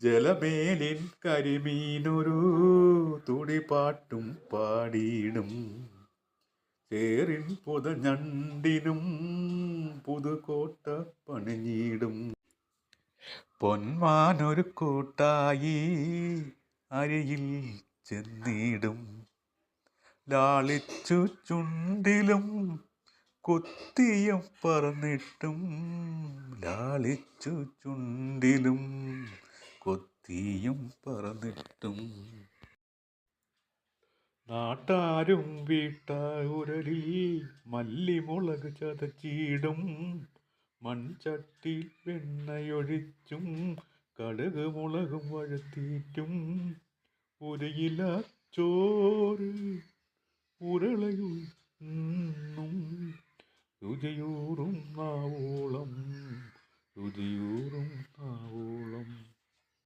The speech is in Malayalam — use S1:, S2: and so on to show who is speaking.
S1: ജലമേലിൻ കരിമീനൊരു തുടിപാട്ടും പാടിയിടും. ചേറിൻ പുതഞ്ഞണ്ടിനും പുതുകോട്ട പണിഞ്ഞിടും. പൊന്മാനൊരു കൂട്ടായി അരിയിൽ ചെന്നിടും. ലാളിച്ചു ചുണ്ടിലും കുത്തിയും പറന്നിട്ടും. ലാളിച്ചു ചുണ്ടിലും കൊത്തിയും പറന്നിട്ടും. നാട്ടാരും വീട്ടായുരലിൽ മല്ലിമുളക് ചതച്ചിടും. മൺചട്ടി വെണ്ണയൊഴിച്ചും കടുക് മുളകും വഴത്തിയിട്ടും. ഉരയില ചോറ് ഉരുളയുണ്ണും. രുചിയൂറും നാവോളം, രുചിയൂറും നാവോളം.